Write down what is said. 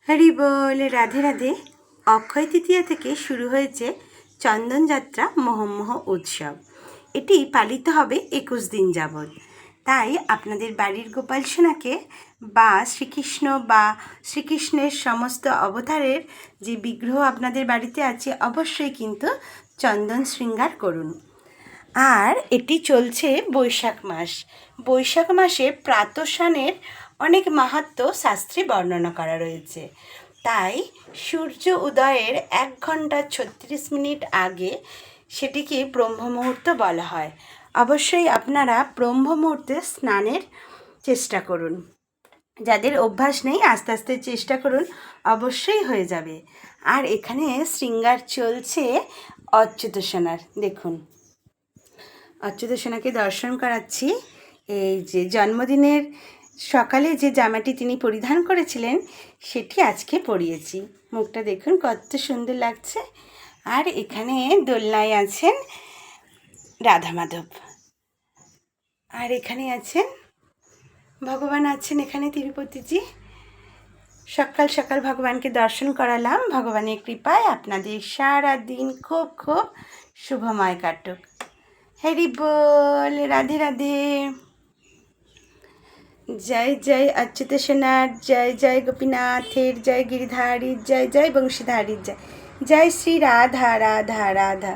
হরি বল। রাধে রাধে। অক্ষয় তৃতীয়া থেকে শুরু হয়েছে চন্দনযাত্রা মহোমহ উৎসব। এটি পালিত হবে 21 দিন যাবৎ। তাই আপনাদের বাড়ির গোপাল সোনাকে বা শ্রীকৃষ্ণ বা শ্রীকৃষ্ণের সমস্ত অবতারের যে বিগ্রহ আপনাদের বাড়িতে আছে অবশ্যই কিন্তু চন্দন শৃঙ্গার করুন। আর এটি চলছে বৈশাখ মাস। বৈশাখ মাসে প্রাতঃস্নানের অনেক মাহাত্ম্য শাস্ত্রে বর্ণনা করা রয়েছে। তাই সূর্য উদয়ের 1 ঘন্টা 36 মিনিট আগে সেটিকে ব্রহ্ম মুহূর্ত বলা হয়। অবশ্যই আপনারা ব্রহ্ম মুহূর্তে স্নানের চেষ্টা করুন। যাদের অভ্যাস নেই আস্তে আস্তে চেষ্টা করুন, অবশ্যই হয়ে যাবে। আর এখানে শৃঙ্গার চলছে অচ্যুত সোনার। দেখুন, অচ্যুত সোনাকে দর্শন করাচ্ছি। এই যে জন্মদিনের সকালে যে জামাটি তিনি পরিধান করেছিলেন সেটি আজকে পরিয়েছি। মুখটা দেখুন কত সুন্দর লাগছে। আর এখানে দোলনায় আছেন রাধা মাধব, আর এখানে আছেন ভগবান আছেন, এখানে তিরুপতিজি। সকাল সকাল ভগবানকে দর্শন করালাম। ভগবানের কৃপায় আপনাদের সারা দিন খুব খুব শুভময় কাটুক। হরি বল। রাধে রাধে। জয় জয় অচ্যুত সোনার জয়, জয় গোপীনাথের জয়, গিরিধারীর জয়, জয় বংশীধারীর জয়, জয় শ্রী রাধা রাধা রাধা।